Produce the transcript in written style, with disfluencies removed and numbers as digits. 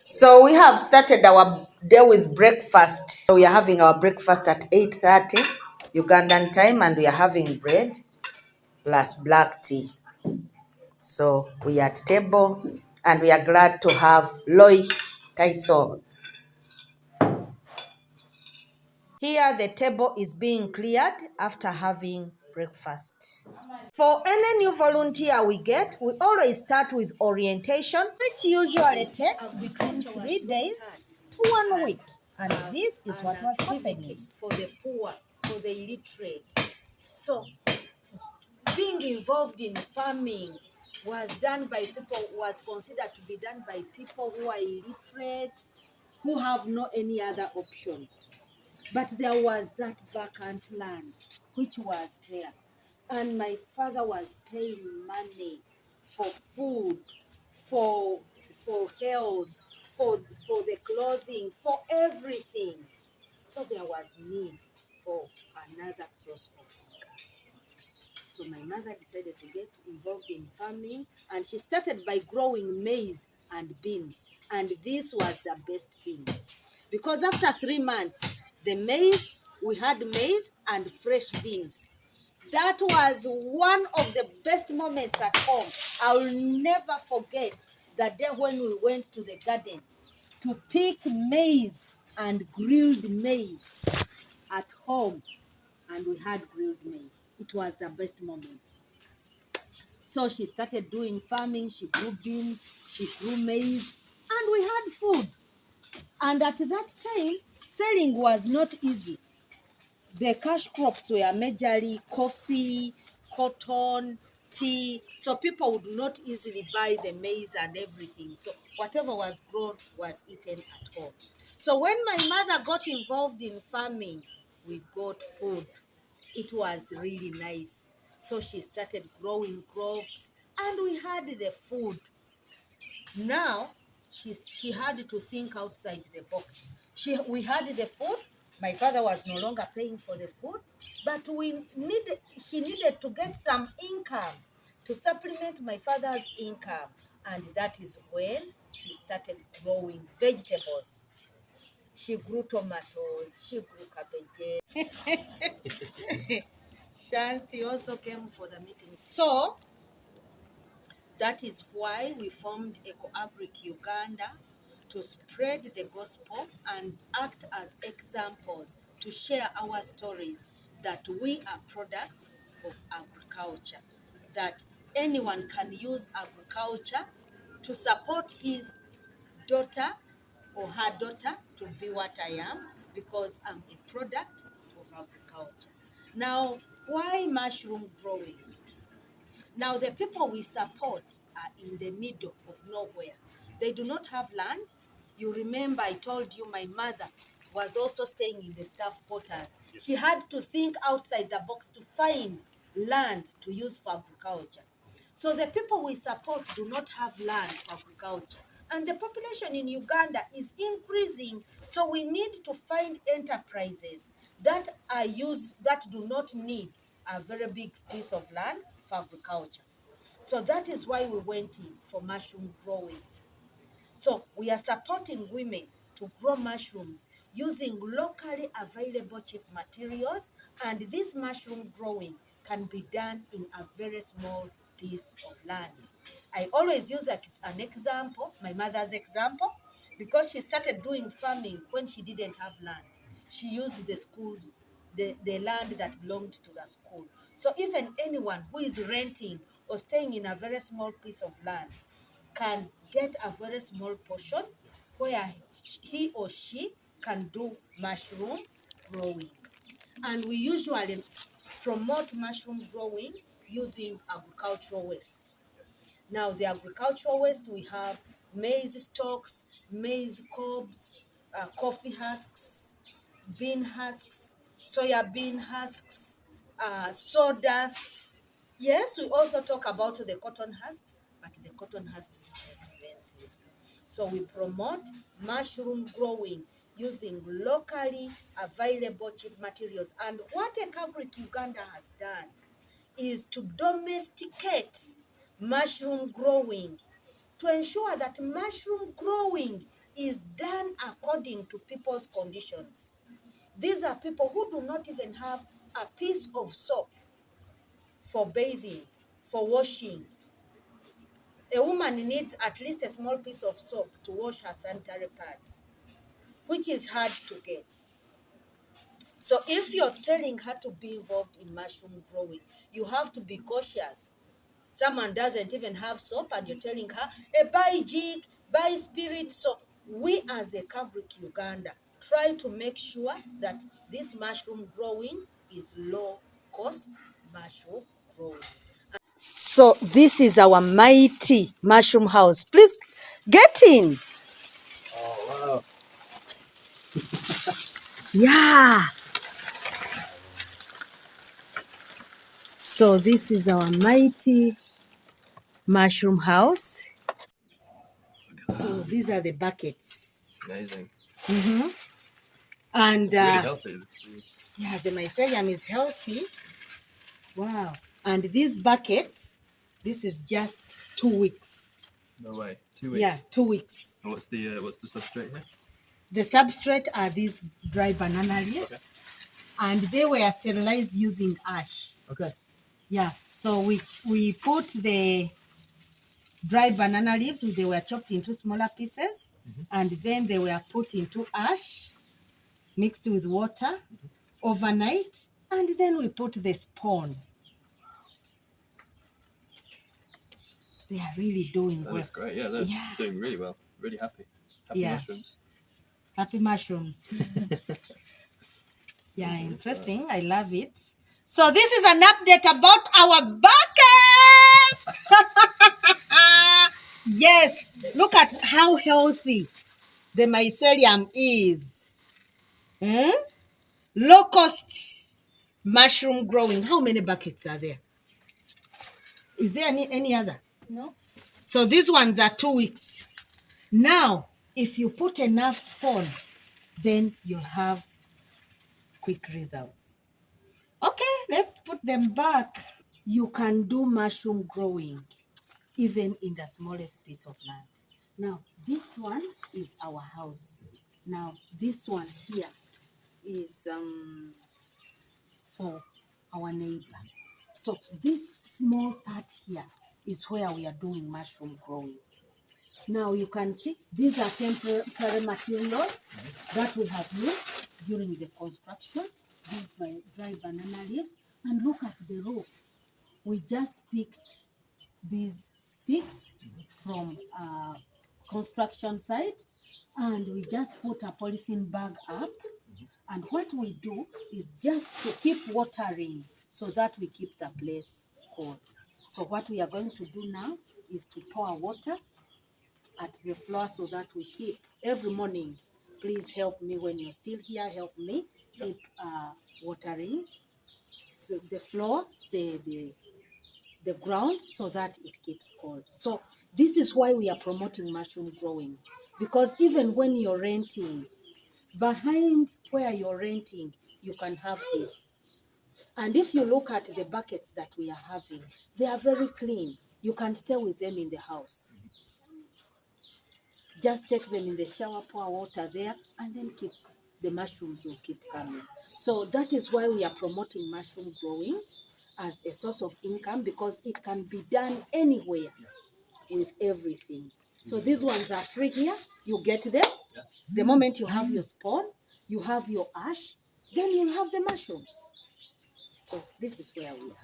So we have started our day with breakfast. We are having our breakfast at 8:30 Ugandan time, and we are having bread plus black tea. So we are at table, and we are glad to have Loic Tyson. Here the table is being cleared after having breakfast. For any new volunteer we get, we always start with orientation, which usually takes between 3 days to 1 week. And this is what was happening. For the poor, for the illiterate. So, being involved in farming was considered to be done by people who are illiterate, who have no any other option. But there was that vacant land which was there. And my father was paying money for food, for health, for the clothing, for everything. So there was need for another source of income. So my mother decided to get involved in farming, and she started by growing maize and beans. And this was the best thing. Because after 3 months, we had maize and fresh beans. That was one of the best moments at home. I will never forget the day when we went to the garden to pick maize and grilled maize at home. And we had grilled maize. It was the best moment. So she started doing farming. She grew beans, she grew maize, and we had food. And at that time, selling was not easy. The cash crops were majorly coffee, cotton, tea, so people would not easily buy the maize and everything. So whatever was grown was eaten at home. So when my mother got involved in farming, we got food. It was really nice. So she started growing crops, and we had the food. Now she had to think outside the box. We had the food. My father was no longer paying for the food, but she needed to get some income to supplement my father's income, and that is when she started growing vegetables. She grew tomatoes, she grew cabbages. Shanti also came for the meeting. So that is why we formed Eco-Agric Uganda, to spread the gospel and act as examples to share our stories that we are products of agriculture, that anyone can use agriculture to support his daughter or her daughter to be what I am, because I'm a product of agriculture. Now, why mushroom growing? Now, the people we support are in the middle of nowhere. They do not have land. You remember I told you my mother was also staying in the staff quarters. She had to think outside the box to find land to use for agriculture. So the people we support do not have land for agriculture. And the population in Uganda is increasing. So we need to find enterprises that do not need a very big piece of land for agriculture. So that is why we went in for mushroom growing. So we are supporting women to grow mushrooms using locally available cheap materials, and this mushroom growing can be done in a very small piece of land. I always use an example, my mother's example, because she started doing farming when she didn't have land. She used the land that belonged to the school. So even anyone who is renting or staying in a very small piece of land can get a very small portion where he or she can do mushroom growing. And we usually promote mushroom growing using agricultural waste. Now, the agricultural waste, we have maize stalks, maize cobs, coffee husks, bean husks, soya bean husks, sawdust. Yes, we also talk about the cotton husks, but the cotton husks are expensive. So we promote mushroom growing using locally available cheap materials. And what Eco-Agric Uganda has done is to domesticate mushroom growing, to ensure that mushroom growing is done according to people's conditions. These are people who do not even have a piece of soap for bathing, for washing. A woman needs at least a small piece of soap to wash her sanitary pads, which is hard to get. So if you're telling her to be involved in mushroom growing, you have to be cautious. Someone doesn't even have soap and you're telling her, hey, buy jig, buy spirit. So we as Eco-Agric Uganda try to make sure that this mushroom growing is low cost mushroom growing. So this is our mighty mushroom house. Please get in. Oh, wow. Yeah. So this is our mighty mushroom house. So these are the buckets. Amazing. Mm-hmm. And It's really healthy. yeah, the mycelium is healthy. Wow. And these buckets, this is just 2 weeks. No way. 2 weeks. Yeah, 2 weeks. And what's the substrate here? The substrate are these dry banana leaves. Okay. And they were sterilized using ash. Okay. Yeah. So we put the dried banana leaves, they were chopped into smaller pieces, and then they were put into ash, mixed with water overnight, and then we put the spawn. They are really doing well. That's great. Yeah, they're doing really well. Really happy. Happy mushrooms. Happy mushrooms. Yeah, interesting. I love it. So this is an update about our buckets. Yes, look at how healthy the mycelium is. Low cost mushroom growing. How many buckets are there? Is there any other? No. So these ones are 2 weeks. Now, if you put enough spawn, then you'll have quick results. Okay, let's put them back. You can do mushroom growing even in the smallest piece of land. Now, this one is our house. Now, this one here is for our neighbor. So this small part here is where we are doing mushroom growing. Now you can see these are temporary materials that we have used during the construction. These dry banana leaves. And look at the roof. We just picked these sticks from a construction site and we just put a polythene bag up. And what we do is just to keep watering so that we keep the place cold. So what we are going to do now is to pour water at the floor so that we keep every morning. Please help me when you're still here. Help me keep watering so the floor, the ground, so that it keeps cold. So this is why we are promoting mushroom growing, because even when you're renting, behind where you're renting, you can have this. And if you look at the buckets that we are having, they are very clean. You can stay with them in the house. Just take them in the shower, pour water there, and then the mushrooms will keep coming. So that is why we are promoting mushroom growing as a source of income, because it can be done anywhere with everything. So these ones are free here. You get them. The moment you have your spawn, you have your ash, then you'll have the mushrooms. So this is where we are.